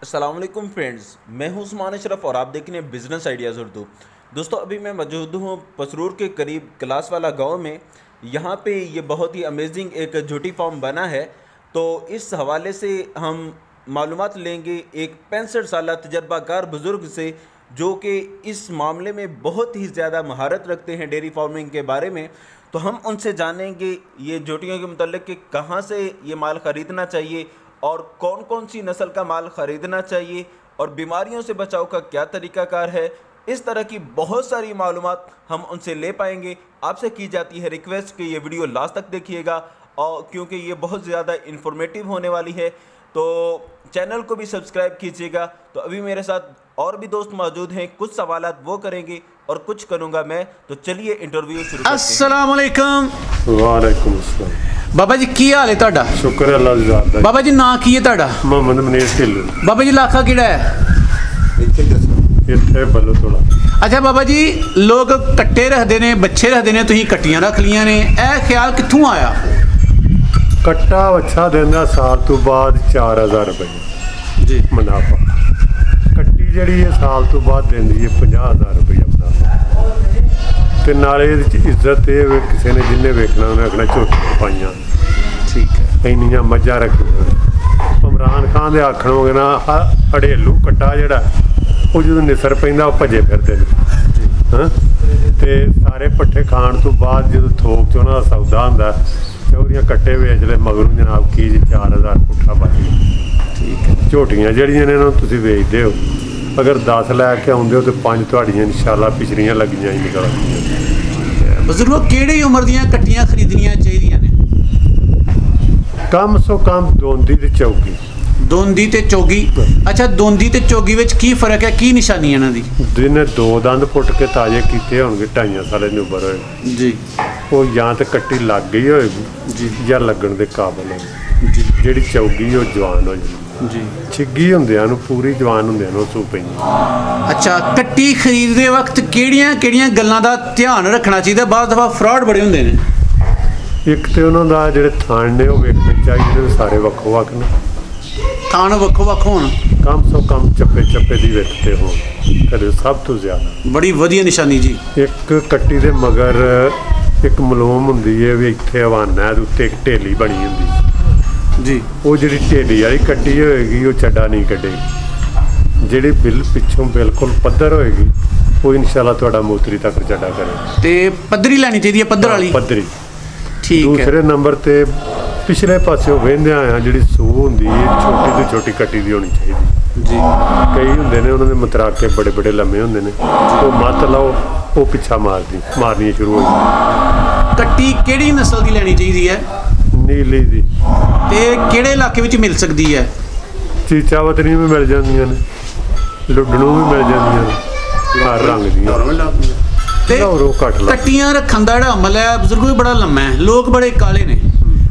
अस्सलाम वालेकुम फ्रेंड्स, मैं हूं उस्मान अशरफ और आप देख रहे हैं बिज़नेस आइडियाज़ उर्दू। दोस्तों, अभी मैं मौजूद हूं पसरूर के करीब क्लास वाला गांव में। यहां पे ये बहुत ही अमेजिंग एक झूठी फार्म बना है, तो इस हवाले से हम मालूमात लेंगे एक 65 साल तजर्बाकार बुज़ुर्ग से, जो कि इस मामले में बहुत ही ज़्यादा महारत रखते हैं डेयरी फार्मिंग के बारे में। तो हम उनसे जानेंगे ये झूठियों के मतलब कि कहाँ से ये माल ख़रीदना चाहिए और कौन कौन सी नस्ल का माल ख़रीदना चाहिए और बीमारियों से बचाव का क्या तरीक़ाकार है। इस तरह की बहुत सारी मालूमात हम उनसे ले पाएंगे। आपसे की जाती है रिक्वेस्ट कि ये वीडियो लास्ट तक देखिएगा, और क्योंकि ये बहुत ज़्यादा इन्फॉर्मेटिव होने वाली है, तो चैनल को भी सब्सक्राइब कीजिएगा। तो अभी मेरे साथ और भी दोस्त मौजूद हैं, कुछ सवालात वो करेंगे और कुछ करूँगा मैं। तो चलिए इंटरव्यू शुरू करते हैं। अस्सलाम वालेकुम। वालेकुम अस्सलाम। बाबा जी की हाल है ਤੁਹਾਡਾ? शुक्र है अल्लाह दा। बाबा जी ਨਾਂ ਕੀ ਹੈ ਤੁਹਾਡਾ? मोहम्मद मनीष ढिल्लों। बाबा जी इलाका ਕਿਹੜਾ ਹੈ? ਇੱਥੇ ਬਲੋਤੋੜਾ। ਅੱਛਾ ਬਾਬਾ ਜੀ, ਲੋਕ ਕੱਟੇ ਰੱਖਦੇ ਨੇ, ਬੱਚੇ ਰੱਖਦੇ ਨੇ, ਤੁਸੀਂ ਕੱਟੀਆਂ ਰੱਖ ਲੀਆਂ ਨੇ, ਇਹ ਖਿਆਲ ਕਿੱਥੋਂ ਆਇਆ? ਕੱਟਾ ਅੱਛਾ ਦਿੰਦਾ ਸਾਲ ਤੋਂ ਬਾਅਦ 4000 ਰੁਪਏ ਜੀ ਮੁਨਾਫਾ। ਕੱਟੀ ਜਿਹੜੀ ਹੈ ਸਾਲ ਤੋਂ ਬਾਅਦ ਦਿੰਦੀ ਹੈ 50000 ਰੁਪਏ ਮੁਨਾਫਾ। ਤੇ ਨਾਲੇ ਇਹਦੇ 'ਚ ਇੱਜ਼ਤ ਇਹ ਵੀ ਕਿਸੇ ਨੇ ਜਿੰਨੇ ਵੇਖਣਾ ਉਹਨੇ ਆਖਣਾ ਝੋਟੀਆਂ ਪਾਈਆਂ। ਠੀਕ ਹੈ। ਇੰਨੀਆਂ ਮੱਝਾਂ ਰੱਖੀਆਂ। ਇਮਰਾਨ ਖਾਨ ਦੇ ਆਖਣੋਗੇ ਨਾ ਹੜੇਲੂ ਕੱਟਾ ਜਿਹੜਾ ਉਹ ਜਦੋਂ ਨਿਸਰ ਪੈਂਦਾ ਉਹ ਭੱਜੇ ਫਿਰਦੇ ਨੇ। ਹਾਂ, ਤੇ ਸਾਰੇ ਪੱਠੇ ਖਾਣ ਤੋਂ ਬਾਅਦ ਜਦੋਂ ਥੋਕ 'ਚ ਉਹਨਾਂ ਦਾ ਸੌਦਾ ਹੁੰਦਾ ਤੇ ਉਹਦੀਆਂ ਕੱਟੇ ਵੇਚ ਲਏ ਮਗਰੋਂ ਜਨਾਬ ਕੀ 4000 ਪੁੱਠਾ ਬਚ ਗਿਆ। ਠੀਕ ਹੈ। ਝੋਟੀਆਂ ਜਿਹੜੀਆਂ ਨੇ ਇਹਨਾਂ ਨੂੰ ਤੁਸੀਂ ਵੇਚਦੇ ਹੋ, ਅਗਰ 10 ਲੈ ਕੇ ਆਉਂਦੇ ਹੋ ਤੇ 5 ਤੁਹਾਡੀਆਂ ਇਨਸ਼ਾਅੱਲਾ ਪਿਛਲੀਆਂ ਲੱਗੀਆਂ ਹੀ ਨਿਕਲ ਆਉਂਦੀਆਂ। ਬਜ਼ੁਰਗੋ, ਕਿਹੜੀ ਉਮਰ ਦੀਆਂ ਕੱਟੀਆਂ ਖਰੀਦਣੀਆਂ ਚਾਹੀਦੀਆਂ ਨੇ? ਕਮ ਸੋ ਕਮ ਦੋਂਦੀ ਤੇ ਚੌਕੀ। ਦੋਂਦੀ ਤੇ ਚੌਗੀ। ਅੱਛਾ, ਦੋਂਦੀ ਤੇ ਚੌਗੀ ਵਿੱਚ ਕੀ ਫਰਕ ਹੈ? ਕੀ ਨਿਸ਼ਾਨੀ ਹੈ ਇਹਨਾਂ ਦੀ? ਜਿਹਨੇ 2 ਦੰਦ ਪੁੱਟ ਕੇ ਤਾਜ਼ੇ ਕੀਤੇ ਹੋਣਗੇ 2.5 ਸਾਲ ਦੀ ਉਮਰ ਹੋਏ ਜੀ, ਉਹ ਜਾਂ ਤਾਂ ਕੱਟੀ ਲੱਗ ਗਈ ਹੋਏਗੀ ਜੀ, ਜਾਂ ਲੱਗਣ ਦੇ ਕਾਬਲ ਹੋਏ। ਜੀ, ਜਿਹੜੀ ਚੌਗੀ ਉਹ ਜਵਾਨ ਹੋ ਜਾਂਦੀ। ਜੀ। ਛਿੱਗੀ ਹੁੰਦਿਆਂ ਨੂੰ ਪੂਰੀ ਜਵਾਨ ਹੁੰਦਿਆਂ ਨੂੰ ਸੂ ਪੈਂਦੀ। ਅੱਛਾ, ਕੱਟੀ ਖਰੀਦਦੇ ਵਕਤ ਕਿਹੜੀਆਂ ਗੱਲਾਂ ਦਾ ਧਿਆਨ ਰੱਖਣਾ ਚਾਹੀਦਾ? ਬਾਅਦ ਦਫਾ ਫਰਾਡ ਬੜੇ ਹੁੰਦੇ ਨੇ। ਇੱਕ ਤੇ ਉਹਨਾਂ ਦਾ ਜਿਹੜੇ ਥਣ ਨੇ ਉਹ ਵੇਖਣੇ ਚਾਹੀਦੇ ਨੇ, ਸਾਰੇ ਵੱਖੋ ਵੱਖ ਨੇ। ਥਣ ਵੱਖੋ ਵੱਖ ਹੋਣ। ਕਮ ਸੋ ਕਮ ਚੱਪੇ ਦੀ ਵਿੱਥ ਤੇ ਹੋਣ, ਕਦੇ ਸਭ ਤੋਂ ਜ਼ਿਆਦਾ। ਬੜੀ ਵਧੀਆ ਨਿਸ਼ਾਨੀ ਜੀ। ਇੱਕ ਕੱਟੀ ਦੇ ਮਗਰ ਇੱਕ ਮਲੂਮ ਹੁੰਦੀ ਹੈ ਵੀ ਇੱਥੇ ਹਵਾਨਾ ਹੈ, ਉੱਤੇ ਇੱਕ ਢੇਲੀ ਬਣੀ ਹੁੰਦੀ ਜੀ। ਉਹ ਜਿਹੜੀ ਢੇਲੀ ਵਾਲੀ ਕੱਟੀ ਹੋਏਗੀ ਉਹ ਚੱਡਾ ਨਹੀਂ ਕੱਢੇਗੀ। ਜਿਹੜੀ ਪਿੱਛੋਂ ਬਿਲਕੁਲ ਪੱਧਰ ਹੋਏਗੀ ਉਹ ਇਨਸ਼ਾਅੱਲਾ ਤੁਹਾਡਾ ਮੋਤਰੀ ਤੱਕ ਚੱਡਾ ਕਰੇ। ਤੇ ਪੱਧਰੀ ਲੈਣੀ ਚਾਹੀਦੀ ਹੈ, ਪੱਧਰ ਵਾਲੀ। ਪੱਧਰੀ। ਠੀਕ ਹੈ। ਦੂਸਰੇ ਨੰਬਰ ਤੇ ਪਿਛਲੇ ਪਾਸਿਓਂ ਵਹਿੰਦਿਆਂ ਆ ਜਿਹੜੀ ਸੂਹ ਹੁੰਦੀ ਹੈ ਛੋਟੀ ਤੋਂ ਛੋਟੀ ਕੱਟੀ ਦੀ ਹੋਣੀ ਚਾਹੀਦੀ ਜੀ। ਕਈ ਹੁੰਦੇ ਨੇ ਉਹਨਾਂ ਦੇ ਮਤਰਾਕੇ ਬੜੇ ਲੰਮੇ ਹੁੰਦੇ ਨੇ, ਉਹ ਮੱਤ ਲਾਓ ਉਹ ਪਿੱਛਾ ਮਾਰਨੀ ਸ਼ੁਰੂ ਹੋ ਜਾਂਦੀ। ਕੱਟੀ ਕਿਹੜੀ ਨਸਲ ਦੀ ਲੈਣੀ ਚਾਹੀਦੀ ਹੈ? ਨੀਲੀ ਦੀ। ਤੇ ਕਿਹੜੇ ਇਲਾਕੇ ਵਿੱਚ ਮਿਲ ਸਕਦੀ ਹੈ? ਚੀਚਾ ਵਤਨੀ ਵੀ ਮਿਲ ਜਾਂਦੀਆਂ ਨੇ, ਲੁੱਡਣੋਂ ਵੀ ਮਿਲ ਜਾਂਦੀਆਂ ਨੇ, ਹਰ ਰੰਗ ਦੀਆਂ। ਤੇ ਲਾਹੌਰੋਂ ਘੱਟ ਲਾ। ਕੱਟੀਆਂ ਰੱਖਣ ਦਾ ਜਿਹੜਾ ਅਮਲ ਹੈ ਬਜ਼ੁਰਗੋ ਵੀ ਬੜਾ ਲੰਮਾ ਹੈ। ਲੋਕ ਬੜੇ ਕਾਲੇ ਨੇ।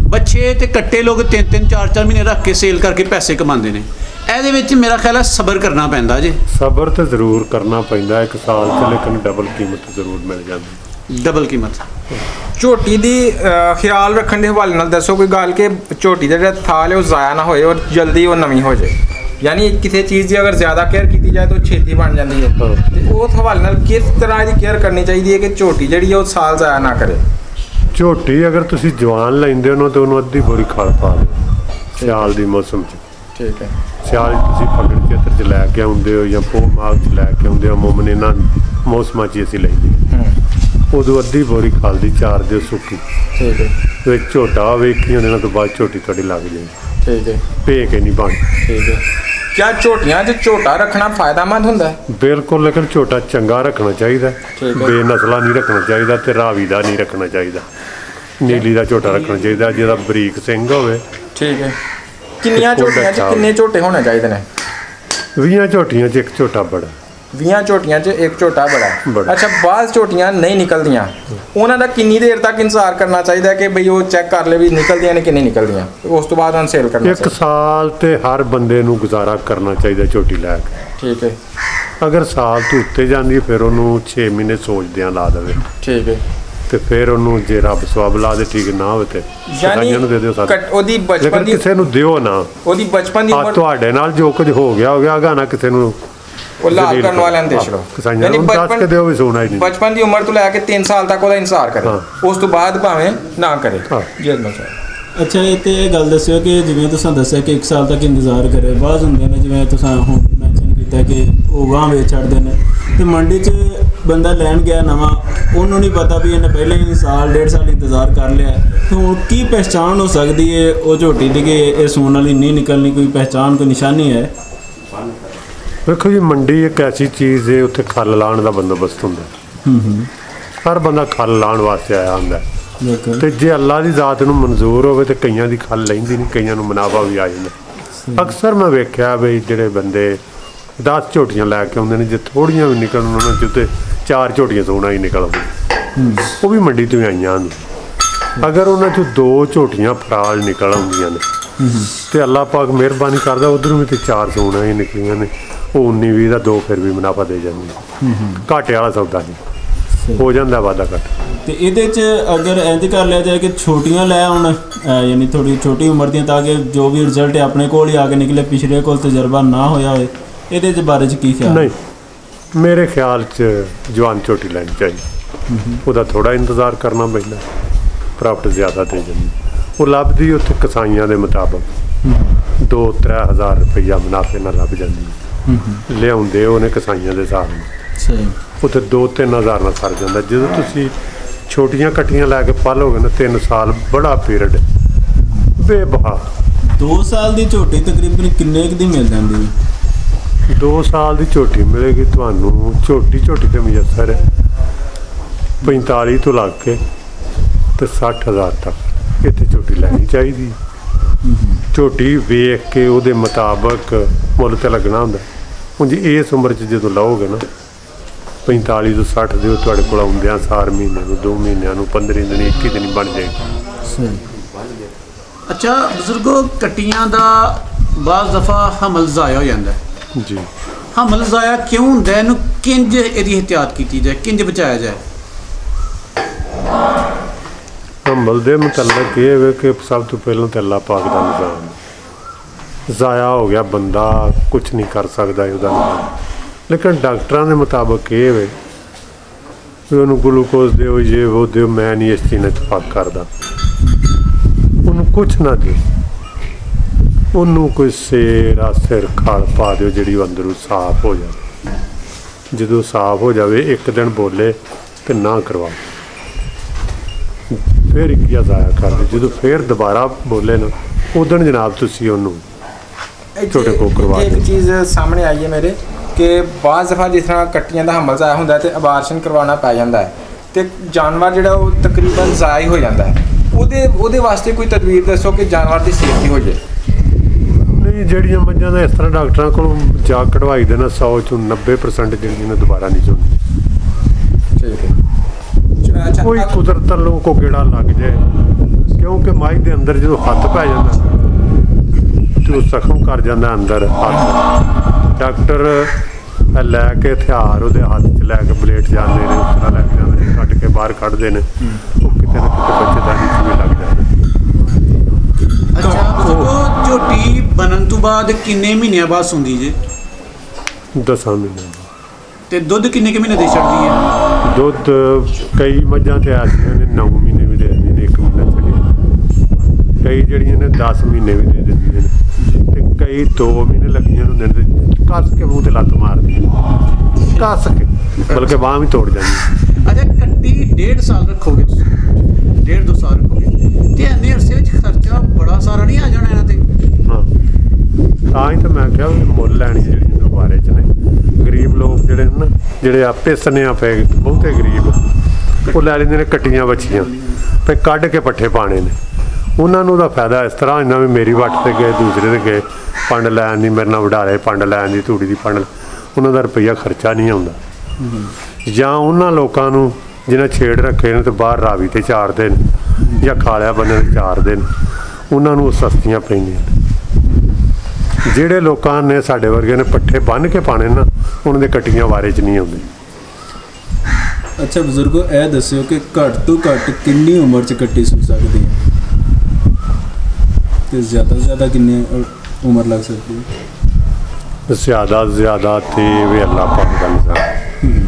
ਬੱਚੇ ਤੇ ਕੱਟੇ ਲੋਕ 3-3 4-4 ਮਹੀਨੇ ਰੱਖ ਕੇ ਸੇਲ ਕਰਕੇ ਪੈਸੇ ਕਮਾਉਂਦੇ ਨੇ। ਇਹਦੇ ਵਿੱਚ ਮੇਰਾ ਖਿਆਲ ਹੈ ਸਬਰ ਕਰਨਾ ਪੈਂਦਾ ਜੀ। ਸਬਰ ਤਾਂ ਜ਼ਰੂਰ ਕਰਨਾ ਪੈਂਦਾ ਇੱਕ ਸਾਲ 'ਚ, ਲੇਕਿਨ ਡਬਲ ਕੀਮਤ ਜ਼ਰੂਰ ਮਿਲ ਜਾਂਦੀ। ਡਬਲ ਕੀਮਤ। ਝੋਟੀ ਦੀ ਖਿਆਲ ਰੱਖਣ ਦੇ ਹਵਾਲੇ ਨਾਲ ਦੱਸੋ ਕੋਈ ਗੱਲ ਕਿ ਝੋਟੀ ਦਾ ਜਿਹੜਾ ਥਾਲ ਹੈ ਉਹ ਜ਼ਾਇਆ ਨਾ ਹੋਏ ਔਰ ਜਲਦੀ ਉਹ ਨਵੀਂ ਹੋ ਜਾਏ। ਯਾਨੀ ਕਿਸੇ ਚੀਜ਼ ਦੀ ਅਗਰ ਜ਼ਿਆਦਾ ਕੇਅਰ ਕੀਤੀ ਜਾਏ ਤਾਂ ਛੇਤੀ ਬਣ ਜਾਂਦੀ ਹੈ। ਤੇ ਉਸ ਹਵਾਲੇ ਨਾਲ ਕਿਸ ਤਰ੍ਹਾਂ ਇਹਦੀ ਕੇਅਰ ਕਰਨੀ ਚਾਹੀਦੀ ਹੈ ਕਿ ਝੋਟੀ ਜਿਹੜੀ ਹੈ ਉਹ ਸਾਲ ਜ਼ਾਇਆ ਨਾ ਕਰੇ? ਝੋਟੀ ਅਗਰ ਤੁਸੀਂ ਜਵਾਨ ਲੈਂਦੇ ਹੋ ਤਾਂ ਉਹਨੂੰ ਅੱਧੀ ਬੋਰੀ ਖਲ ਪਾ ਦਿਓ ਸਿਆਲ ਦੀ ਮੌਸਮ 'ਚ। ਠੀਕ ਹੈ। ਸਿਆਲ 'ਚ ਤੁਸੀਂ ਫਗਣ ਚੇਤਰ 'ਚ ਲੈ ਕੇ ਆਉਂਦੇ ਹੋ ਜਾਂ ਪੋਹ ਮਾਘ 'ਚ ਲੈ ਕੇ ਆਉਂਦੇ ਹੋ, ਅਮੂਮਨ ਇਹਨਾਂ ਮੌਸਮਾਂ 'ਚ ਅਸੀਂ ਲੈਂਦੇ ਉਦੋਂ ਅੱਧੀ ਬੋਰੀ ਖਲ ਦੀ ਚਾਰ ਦਿਓ ਸੁੱਕੀ। ਠੀਕ ਹੈ। ਤੇ ਝੋਟਾ ਹੋਵੇ 21 ਦਿਨਾਂ ਤੋਂ ਬਾਅਦ ਝੋਟੀ ਤੁਹਾਡੀ ਲੱਗ ਜਾਏ। ਠੀਕ ਹੈ। ਭੇ ਕੇ ਨਹੀਂ ਬਣ। ਠੀਕ ਹੈ। ਕਿਆ ਝੋਟੀਆਂ 'ਚ ਝੋਟਾ ਰੱਖਣਾ ਫਾਇਦਾਮੰਦ ਹੁੰਦਾ ਹੈ? ਬਿਲਕੁਲ, ਲੇਕਿਨ ਝੋਟਾ ਚੰਗਾ ਰੱਖਣਾ ਚਾਹੀਦਾ, ਬੇਨਸਲਾ ਨਹੀਂ ਰੱਖਣਾ ਚਾਹੀਦਾ ਤੇ ਰਾਵੀ ਦਾ ਨਹੀਂ ਰੱਖਣਾ ਚਾਹੀਦਾ। ਨੀਲੀ ਦਾ ਝੋਟਾ ਰੱਖਣਾ ਚਾਹੀਦਾ ਜਿਹਦਾ ਬਰੀਕ ਸਿੰਘ ਹੋਵੇ। ਠੀਕ ਹੈ। ਕਿੰਨੀਆਂ ਝੋਟੀਆਂ 'ਚ ਕਿੰਨੇ ਝੋਟੇ ਹੋਣੇ ਚਾਹੀਦੇ ਨੇ? 20 ਝੋਟੀਆਂ 'ਚ ਇੱਕ ਝੋਟਾ ਬੜਾ। 20 ਝੋਟੀਆਂ 'ਚ ਇੱਕ ਝੋਟਾ ਬੜਾ। ਅੱਛਾ, ਬਾਅਦ ਝੋਟੀਆਂ ਨਹੀਂ ਨਿਕਲਦੀਆਂ, ਉਹਨਾਂ ਦਾ ਕਿੰਨੀ ਦੇਰ ਤੱਕ ਇੰਤਜ਼ਾਰ ਕਰਨਾ ਚਾਹੀਦਾ ਕਿ ਬਈ ਉਹ ਚੈੱਕ ਕਰ ਲੈ ਵੀ ਨਿਕਲਦੀਆਂ ਨੇ ਕਿ ਨਹੀਂ ਨਿਕਲਦੀਆਂ, ਉਸ ਤੋਂ ਬਾਅਦ ਉਹਨਾਂ ਸੇਲ ਕਰਨਾ? 1 ਸਾਲ ਤੇ ਹਰ ਬੰਦੇ ਨੂੰ ਗੁਜ਼ਾਰਾ ਕਰਨਾ ਚਾਹੀਦਾ ਝੋਟੀ ਲੈ ਕੇ। ਠੀਕ ਹੈ। ਅਗਰ ਸਾਲ ਤੋਂ ਉੱਤੇ ਜਾਂਦੀ ਫਿਰ ਉਹਨੂੰ 6 ਮਹੀਨੇ ਸੋਚਦਿਆਂ ਲਾ ਦੇਵੇ। ਠੀਕ ਹੈ। ਤੇ ਫਿਰ ਉਹਨੂੰ ਜੇ ਰੱਬ ਸਵਾਬ ਲਾ ਦੇ ਠੀਕ ਨਾ ਹੋਵੇ ਤੇ ਕਸਾਈਆਂ ਨੂੰ ਦੇ ਦਿਓ ਸਾਰੇ। ਉਹਦੀ ਬਚਪਨ ਦੀ ਕਿਸੇ ਨੂੰ ਦਿਓ ਨਾ, ਉਹਦੀ ਬਚਪਨ ਦੀ ਉਮਰ ਤੁਹਾਡੇ ਨਾਲ ਜੋ ਕੁਝ ਹੋ ਗਿਆ ਗਾਣਾ ਕਿਸੇ ਨੂੰ ਉਹ ਲਾਭ ਕਰਨ ਵਾਲਿਆਂ ਨੂੰ ਦੇ ਛੜੋ। ਕਸਾਈਆਂ ਨੂੰ ਦੱਸ ਕੇ ਦਿਓ ਵੀ ਸੋਣਾ ਹੀ ਨਹੀਂ। ਬਚਪਨ ਦੀ ਉਮਰ ਤੋਂ ਲੈ ਕੇ 3 ਸਾਲ ਤੱਕ ਉਹਦਾ ਇਨਸਾਰ ਕਰੇ, ਉਸ ਤੋਂ ਬਾਅਦ ਭਾਵੇਂ ਨਾ ਕਰੇ ਜੇਲ੍ਹ ਵਿੱਚ। ਅੱਛਾ, ਇਹ ਤੇ ਇਹ ਗੱਲ ਦੱਸਿਓ ਕਿ ਜਿਵੇਂ ਤੁਸੀਂ ਦੱਸਿਆ ਕਿ 1 ਸਾਲ ਤੱਕ ਇੰਤਜ਼ਾਰ ਕਰੇ, ਬਾਅਦ ਹੁੰਦੇ ਨੇ ਜਿਵੇਂ ਤੁਸੀਂ ਹੁਣ ਮੈਂਸ਼ਨ ਕੀਤਾ ਕਿ ਉਹ ਗਾਂ ਵੇਚ ਛੱਡਦੇ ਨੇ, ਤੇ ਮੰਡੀ 'ਚ ਬੰਦਾ ਲੈਣ ਗਿਆ ਨਵਾਂ, ਉਹਨੂੰ ਨਹੀਂ ਪਤਾ ਵੀ ਇਹਨੇ ਪਹਿਲੇ ਹੀ ਸਾਲ 1.5 ਸਾਲ ਇੰਤਜ਼ਾਰ ਕਰ ਲਿਆ, ਤੇ ਹੁਣ ਕੀ ਪਹਿਚਾਣ ਹੋ ਸਕਦੀ ਹੈ ਉਹ ਝੋਟੀ ਦੀ ਕਿ ਇਹ ਸੂਣ ਵਾਲੀ ਨਹੀਂ ਨਿਕਲਣੀ? ਕੋਈ ਪਹਿਚਾਣ, ਕੋਈ ਨਿਸ਼ਾਨੀ ਹੈ? ਵੇਖੋ ਜੀ, ਮੰਡੀ ਇੱਕ ਐਸੀ ਚੀਜ਼ ਹੈ, ਉੱਥੇ ਖੱਲ ਲਾਉਣ ਦਾ ਬੰਦੋਬਸਤ ਹੁੰਦਾ। ਹਰ ਬੰਦਾ ਖੱਲ ਲਾਉਣ ਵਾਸਤੇ ਆਇਆ ਹੁੰਦਾ, ਤੇ ਜੇ ਅੱਲਾ ਦੀ ਜ਼ਾਤ ਨੂੰ ਮਨਜ਼ੂਰ ਹੋਵੇ ਤੇ ਕਈਆਂ ਦੀ ਖੱਲ ਲੈਂਦੀ ਨਹੀਂ, ਕਈਆਂ ਨੂੰ ਮੁਨਾਫਾ ਵੀ ਆ ਜਾਂਦਾ। ਅਕਸਰ ਮੈਂ ਵੇਖਿਆ ਵੀ ਜਿਹੜੇ ਬੰਦੇ 10 ਝੋਟੀਆਂ ਲੈ ਕੇ ਆਉਂਦੇ ਨੇ, ਜੇ ਥੋੜ੍ਹੀਆਂ ਵੀ ਨਿਕਲਣ ਉਹਨਾਂ 'ਚ ਤੇ 4 ਝੋਟੀਆਂ ਸੋਨਾ ਹੀ ਨਿਕਲ ਆਉਂਦੀਆਂ, ਉਹ ਵੀ ਮੰਡੀ ਤੋਂ ਆਈਆਂ ਨੇ। ਅਗਰ ਉਹਨਾਂ 'ਚੋਂ 2 ਝੋਟੀਆਂ ਫਰਾਜ ਨਿਕਲ ਆਉਂਦੀਆਂ ਨੇ ਤੇ ਅੱਲਾ ਪਾਕ ਮਿਹਰਬਾਨੀ ਕਰਦਾ ਉੱਧਰੋਂ ਵੀ ਤੇ 4 ਸੋਨਾ ਹੀ ਨਿਕਲੀਆਂ ਨੇ, ਉਹ 19-20 ਦਾ 2 ਫਿਰ ਵੀ ਮੁਨਾਫਾ ਦੇ ਜਾਂਦੀ। ਘਾਟੇ ਵਾਲਾ ਸੌਦਾ ਨਹੀਂ ਹੋ ਜਾਂਦਾ, ਵਾਧਾ ਘੱਟ। ਤੇ ਇਹਦੇ 'ਚ ਅਗਰ ਇੰਜ ਕਰ ਲਿਆ ਜਾਏ ਕਿ ਛੋਟੀਆਂ ਲੈ ਆਉਣ, ਯਾਨੀ ਥੋੜੀ ਛੋਟੀ ਉਮਰ ਦੀਆਂ, ਤਾਂ ਕਿ ਜੋ ਵੀ ਰਿਜ਼ਲਟ ਆਪਣੇ ਕੋਲ ਹੀ ਆ ਕੇ ਨਿਕਲੇ, ਪਿਛਲੇ ਕੋਲ ਤਜਰਬਾ ਨਾ ਹੋਇਆ ਹੋਏ, ਇਹਦੇ 'ਚ ਬਾਰੇ 'ਚ ਕੀ ਖਿਆਲ? ਨਹੀਂ, ਮੇਰੇ ਖਿਆਲ 'ਚ ਜਵਾਨ ਝੋਟੀ ਲੈਣੀ ਚਾਹੀਦੀ, ਉਹਦਾ ਥੋੜਾ ਇੰਤਜ਼ਾਰ ਕਰਨਾ ਪੈਂਦਾ, ਪ੍ਰਾਫਿਟ ਜ਼ਿਆਦਾ ਦੇ ਜਾਂਦੀ। ਉਹ ਲੱਭਦੀ ਉੱਥੇ ਕਸਾਈਆਂ ਦੇ ਮੁਤਾਬਕ 2-3 ਹਜ਼ਾਰ ਰੁਪਈਆ ਮੁਨਾਫੇ ਨਾਲ ਲੱਭ ਜਾਂਦੀ, ਲਿਆਉਂਦੇ ਉਹਨੇ ਕਸਾਈਆਂ ਦੇ ਹਿਸਾਬ ਨਾਲ, ਉੱਥੇ 2-3 ਹਜ਼ਾਰ ਨਾਲ ਸਰ ਜਾਂਦਾ। ਜਦੋਂ ਤੁਸੀਂ ਛੋਟੀਆਂ ਕੱਟੀਆਂ ਲੈ ਕੇ ਪਾਲੋਗੇ ਨਾ, 3 ਸਾਲ ਬੜਾ ਪੀਰੀਅਡ ਬੇਬਹਾ। 2 ਸਾਲ ਦੀ ਝੋਟੀ ਤਕਰੀਬਨ ਕਿੰਨੇ ਕੁ ਦੀ ਮਿਲ ਜਾਂਦੀ ਹੈ? 2 ਸਾਲ ਦੀ ਝੋਟੀ ਮਿਲੇਗੀ ਤੁਹਾਨੂੰ, ਛੋਟੀ ਤੇ ਮੁਯੱਸਰ ਹੈ 45 ਤੋਂ ਲੱਗ ਕੇ ਤੇ 60 ਹਜ਼ਾਰ ਤੱਕ ਇੱਥੇ ਝੋਟੀ ਲੈਣੀ ਚਾਹੀਦੀ। ਝੋਟੀ ਵੇਖ ਕੇ ਉਹਦੇ ਮੁਤਾਬਕ ਮੁੱਲ ਤੇ ਲੱਗਣਾ ਹੁੰਦਾ। ਹੁਣ ਜੀ ਇਸ ਉਮਰ 'ਚ ਜਦੋਂ ਲਓਗੇ ਨਾ 45 ਤੋਂ 60 ਦੇ ਤੁਹਾਡੇ ਕੋਲ ਆਉਂਦਿਆਂ ਸਾਰ ਮਹੀਨੇ ਨੂੰ, 2 ਮਹੀਨਿਆਂ ਨੂੰ, 15 ਦਿਨ, 21 ਦਿਨ ਬਣ ਜਾਏਗੀ। ਅੱਛਾ ਬਜ਼ੁਰਗੋ, ਕੱਟੀਆਂ ਦਾ ਬਾਜ਼ ਦਫਾ ਹਮਲ ਜ਼ਾਇਆ ਹੋ ਜਾਂਦਾ ਜੀ। ਹਮਲ ਜ਼ਾਇਆ ਕਿਉਂ ਹੁੰਦਾ? ਇਹਨੂੰ ਕਿੰਜ ਇਹਦੀ ਇਹਤਿਆਤ ਕੀਤੀ ਜਾਏ, ਕਿੰਜ ਬਚਾਇਆ ਜਾਏ? ਹਮਲ ਦੇ ਮੁਤਲਕ ਇਹ ਹੈ ਕਿ ਸਭ ਤੋਂ ਪਹਿਲਾਂ ਤਾਂ ਅੱਲਾਹ ਪਾਕ ਦਾ ਨਿਜ਼ਾਮ, ਜ਼ਾਇਆ ਹੋ ਗਿਆ ਬੰਦਾ ਕੁਛ ਨਹੀਂ ਕਰ ਸਕਦਾ ਉਹਦਾ ਨਿਜ਼ਾਮ। ਲੇਕਿਨ ਡਾਕਟਰਾਂ ਦੇ ਮੁਤਾਬਕ ਇਹ ਹੈ ਵੀ ਉਹਨੂੰ ਗਲੂਕੋਜ਼ ਦਿਓ, ਜੇ ਉਹ ਦਿਓ, ਮੈਂ ਨਹੀਂ ਇਸ ਚੀਜ਼ ਨਾਲ ਇਤਫਾਕ ਕਰਦਾ। ਉਹਨੂੰ ਕੁਛ ਨਾ ਦਿਓ, ਉਹਨੂੰ ਕੋਈ ਸੇਰਾ ਸਿਰ ਖਲ ਪਾ ਦਿਓ ਜਿਹੜੀ ਉਹ ਅੰਦਰੋਂ ਸਾਫ਼ ਹੋ ਜਾਵੇ। ਜਦੋਂ ਸਾਫ਼ ਹੋ ਜਾਵੇ, 1 ਦਿਨ ਬੋਲੇ ਤੇ ਨਾ ਕਰਵਾਓ, ਫਿਰ 21 ਜ਼ਾਇਆ ਕਰ ਦਿਓ। ਜਦੋਂ ਫਿਰ ਦੁਬਾਰਾ ਬੋਲੇ ਨਾ, ਉਦੋਂ ਜਨਾਬ ਤੁਸੀਂ ਉਹਨੂੰ ਛੋਟੇ ਕੋ ਕਰਵਾ ਦਿਓ। ਇੱਕ ਚੀਜ਼ ਸਾਹਮਣੇ ਆਈ ਹੈ ਮੇਰੇ ਕਿ ਬਾਜ਼ ਦਫਾ ਜਿਸ ਤਰ੍ਹਾਂ ਕੱਟੀਆਂ ਦਾ ਹਮਲ ਜ਼ਾਇਆ ਹੁੰਦਾ ਤੇ ਅਬਾਰਸ਼ਨ ਕਰਵਾਉਣਾ ਪੈ ਜਾਂਦਾ ਹੈ, ਤੇ ਜਾਨਵਰ ਜਿਹੜਾ ਉਹ ਤਕਰੀਬਨ ਜ਼ਾਇਆ ਹੀ ਹੋ ਜਾਂਦਾ ਹੈ। ਉਹਦੇ ਵਾਸਤੇ ਕੋਈ ਤਦਬੀਰ ਦੱਸੋ ਕਿ ਜਾਨਵਰ ਦੀ ਸੇਫਟੀ ਹੋ ਜਾਏ। ਨਹੀਂ, ਜਿਹੜੀਆਂ ਮੱਝਾਂ ਦਾ ਇਸ ਤਰ੍ਹਾਂ ਡਾਕਟਰਾਂ ਕੋਲ ਜਾ ਕਢਵਾਈ ਦੇ ਨਾ, 100 ਚੋਂ 90% ਜਿਹੜੀਆਂ ਨੇ ਦੁਬਾਰਾ ਨਹੀਂ ਚੁੰਦੀਆਂ। ਠੀਕ ਹੈ। ਕੋਈ ਕੁਦਰਤ ਵੱਲੋਂ ਕੋ ਗੇੜਾ ਲੱਗ ਜਾਏ, ਕਿਉਂਕਿ ਮੱਝ ਦੇ ਅੰਦਰ ਜਦੋਂ ਹੱਥ ਪੈ ਜਾਂਦਾ ਤੇ ਉਹ ਜ਼ਖਮ ਕਰ ਜਾਂਦਾ ਅੰਦਰ ਹੱਥ। ਡਾਕਟਰ ਲੈ ਕੇ ਹਥਿਆਰ ਉਹਦੇ ਹੱਥ 'ਚ ਲੈ ਕੇ ਬਲੇਡ ਜਾਂਦੇ ਨੇ, ਉਸ ਤਰ੍ਹਾਂ ਲੈ ਕੇ ਜਾਂਦੇ ਨੇ, ਕੱਢ ਕੇ ਬਾਹਰ ਕੱਢਦੇ ਨੇ, ਉਹ ਕਿਤੇ ਨਾ ਕਿਤੇ ਬੱਚੇਦਾਨੀ 'ਚ ਵੀ ਲੱਗ ਜਾਂਦਾ। ਅੱਛਾ, ਉਹ ਝੋਟੀ ਬਣਨ ਤੋਂ ਬਾਅਦ ਕਿੰਨੇ ਮਹੀਨਿਆਂ ਬਾਅਦ ਸੂੰਦੀ ਜੇ? 10 ਮਹੀਨੇ। ਤੇ ਦੁੱਧ ਕਿੰਨੇ ਕੁ ਮਹੀਨੇ ਦੇ ਛੱਡਦੀ ਹੈ? ਦੁੱਧ ਕਈ ਮੱਝਾਂ ਤੇ ਆਦੀਆਂ ਨੇ 9 ਮਹੀਨੇ ਵੀ ਦੇ ਦਿੰਦੀਆਂ ਨੇ, 1 ਮਹੀਨਾ ਛੱਡੇ। ਕਈ ਜਿਹੜੀਆਂ ਨੇ 10 ਮਹੀਨੇ ਵੀ ਦੇ ਦਿੰਦੀਆਂ ਨੇ, ਤੇ ਕਈ 2 ਮਹੀਨੇ ਲੱਗੀਆਂ ਨੂੰ ਦਿੰਦੇ, ਕੱਸ ਕੇ ਮੂੰਹ ਤੇ ਲੱਤ ਮਾਰਦੀਆਂ, ਕੱਸ ਕੇ, ਬਲਕਿ ਬਾਂਹ ਵੀ ਤੋੜ ਜਾਂਦੀ। ਅੱਛਾ, ਕੱਟੀ 1.5 ਸਾਲ ਰੱਖੋਗੇ ਤੁਸੀਂ, 1.5-2 ਸਾਲ ਰੱਖੋਗੇ, ਤੇ ਇੰਨੇ ਅਰਸੇ ਵਿੱਚ ਖਰਚਾ ਬੜਾ ਸਾਰਾ ਨਹੀਂ ਆ ਜਾਣਾ ਇਹਨਾਂ ਤੇ? ਹਾਂ, ਤਾਂ ਹੀ ਤਾਂ ਮੈਂ ਕਿਹਾ ਵੀ ਮੁੱਲ ਲੈਣੀ ਜਿਹੜੀਆਂ ਉਹ ਬਾਰੇ 'ਚ ਨੇ। ਗਰੀਬ ਲੋਕ ਜਿਹੜੇ ਨੇ ਨਾ, ਜਿਹੜੇ ਆਪੇ ਸਨਿਆ ਪੈ ਬਹੁਤੇ ਗਰੀਬ, ਉਹ ਲੈ ਲੈਂਦੇ ਨੇ ਕੱਟੀਆਂ ਬੱਚੀਆਂ, ਫਿਰ ਕੱਢ ਕੇ ਪੱਠੇ ਪਾਣੇ ਨੇ। ਉਹਨਾਂ ਨੂੰ ਉਹਦਾ ਫਾਇਦਾ ਇਸ ਤਰ੍ਹਾਂ ਇੰਨਾ ਵੀ ਮੇਰੀ ਵੱਟ 'ਤੇ ਗਏ, ਦੂਸਰੇ 'ਤੇ ਗਏ, ਪੰਡ ਲੈਣ ਦੀ, ਮੇਰੇ ਨਾਲ ਵਡਾਰੇ ਪੰਡ ਲੈਣ ਦੀ, ਤੂੜੀ ਦੀ ਪੰਡ, ਉਹਨਾਂ ਦਾ ਰੁਪਈਆ ਖਰਚਾ ਨਹੀਂ ਆਉਂਦਾ। ਜਾਂ ਉਹਨਾਂ ਲੋਕਾਂ ਨੂੰ ਜਿਹਨਾਂ ਛੇੜ ਰੱਖੇ ਨੇ ਤੇ ਬਾਹਰ ਰਾਵੀ 'ਤੇ ਚਾਰਦੇ ਨੇ ਜਾਂ ਖਾਲਿਆ ਬੰਨੇ 'ਤੇ ਚਾਰਦੇ ਨੇ, ਉਹਨਾਂ ਨੂੰ ਉਹ ਸਸਤੀਆਂ ਪੈਂਦੀਆਂ ਨੇ। ਜਿਹੜੇ ਲੋਕਾਂ ਨੇ ਸਾਡੇ ਵਰਗੇ ਨੇ ਪੱਠੇ ਬੰਨ੍ਹ ਕੇ ਪਾਣੇ ਨਾ, ਉਹਨਾਂ ਦੇ ਕੱਟੀਆਂ ਵਾਰੇ 'ਚ ਨਹੀਂ ਆਉਂਦੇ। ਅੱਛਾ ਬਜ਼ੁਰਗੋ, ਇਹ ਦੱਸਿਓ ਕਿ ਘੱਟ ਤੋਂ ਘੱਟ ਕਿੰਨੀ ਉਮਰ 'ਚ ਕੱਟੀ ਸੁੱਕ ਸਕਦੀ ਹੈ ਤੇ ਜ਼ਿਆਦਾ ਤੋਂ ਜ਼ਿਆਦਾ ਕਿੰਨੀ ਉਮਰ ਲੱਗ ਸਕਦੀ ਹੈ? ਜ਼ਿਆਦਾ ਤੋਂ ਜ਼ਿਆਦਾ ਤੇ ਵੀ ਅੱਲਾ ਪਾਕ ਦਾ ਨਿਜ਼ਾਮ।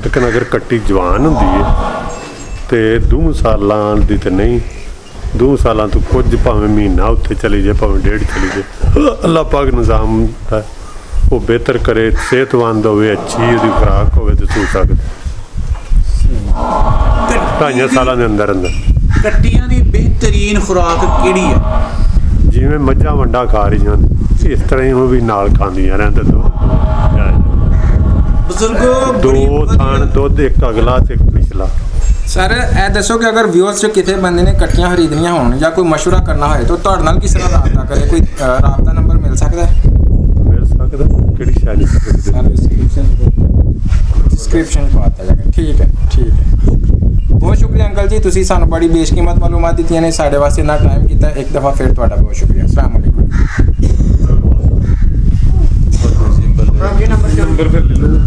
ਲੇਕਿਨ ਅਗਰ ਕੱਟੀ ਜਵਾਨ ਹੁੰਦੀ ਹੈ ਤੇ 2 ਸਾਲਾਂ ਦੀ ਤੇ ਨਹੀਂ, 2 ਸਾਲਾਂ ਤੋਂ ਕੁਝ, ਭਾਵੇਂ ਮਹੀਨਾ ਉੱਥੇ ਚਲੀ ਜਾਏ, ਭਾਵੇਂ 1.5 ਚਲੀ ਜਾਏ, ਅੱਲਾ ਪਾਕ ਨਿਜ਼ਾਮ ਹੈ ਉਹ ਬਿਹਤਰ ਕਰੇ, ਸਿਹਤਮੰਦ ਹੋਵੇ, ਅੱਛੀ ਉਹਦੀ ਖੁਰਾਕ ਹੋਵੇ ਤੇ ਸੂ ਸਕਦਾ 2.5 ਸਾਲਾਂ ਦੇ ਅੰਦਰ ਅੰਦਰ। ਕੱਟੀਆਂ ਦੀ ਬਿਹਤਰੀਨ ਖੁਰਾਕ ਕਿਹੜੀ ਹੈ? ਜਿਵੇਂ ਮੱਝਾਂ ਵੰਡਾ ਖਾ ਰਹੀਆਂ ਨੇ, ਇਸ ਤਰ੍ਹਾਂ ਹੀ ਉਹ ਵੀ ਨਾਲ ਖਾਂਦੀਆਂ ਰਹਿਣ ਤੇ ਬਜ਼ੁਰਗੋ, ਦੋ ਥਾਣ ਦੁੱਧ, ਇੱਕ ਅਗਲਾ ਤੇ ਇੱਕ ਪਿਛਲਾ। ਸਰ ਇਹ ਦੱਸੋ ਕਿ ਅਗਰ ਵਿਊਅਰਸ 'ਚ ਕਿਤੇ ਬੰਦੇ ਨੇ ਕੱਟੀਆਂ ਖਰੀਦਣੀਆਂ ਹੋਣ ਜਾਂ ਕੋਈ ਮਸ਼ਵਰਾ ਕਰਨਾ ਹੋਏ ਤਾਂ ਤੁਹਾਡੇ ਨਾਲ ਕਿਸ ਤਰ੍ਹਾਂ ਰਾਬਤਾ ਕਰੇ? ਕੋਈ ਰਾਬਤਾ ਨੰਬਰ ਮਿਲ ਸਕਦਾ ਹੈ? ਮਿਲ ਸਕਦਾ, ਕਿਹੜੀ ਸ਼ਾਇਦ ਡਿਸਕ੍ਰਿਪਸ਼ਨ 'ਚ ਪਾ ਦਿੱਤਾ ਜਾਏਗਾ। ਠੀਕ ਹੈ, ਠੀਕ ਹੈ। ਬਹੁਤ ਸ਼ੁਕਰੀਆ ਅੰਕਲ ਜੀ, ਤੁਸੀਂ ਸਾਨੂੰ ਬੜੀ ਬੇਸ਼ਕੀਮਤ ਮਾਲੂਮਾਤ ਦਿੱਤੀਆਂ ਨੇ, ਸਾਡੇ ਵਾਸਤੇ ਇੰਨਾ ਟਾਈਮ ਕੀਤਾ। ਇੱਕ ਦਫਾ ਫਿਰ ਤੁਹਾਡਾ ਬਹੁਤ ਸ਼ੁਕਰੀਆ। अस्सलाम वालेकुम।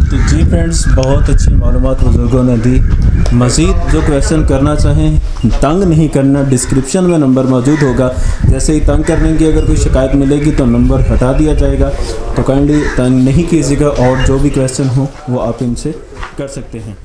तो जी फ्रेंड्स, बहुत अच्छी मालूमात बुज़ुर्गों ने दी। मज़ीद जो क्वेश्चन करना चाहें, तंग नहीं करना, डिस्क्रिप्शन में नंबर मौजूद होगा। जैसे ही तंग करने की अगर कोई शिकायत मिलेगी तो नंबर हटा दिया जाएगा, तो काइंडली तंग नहीं कीजिएगा और जो भी क्वेश्चन हो वो आप इनसे कर सकते हैं।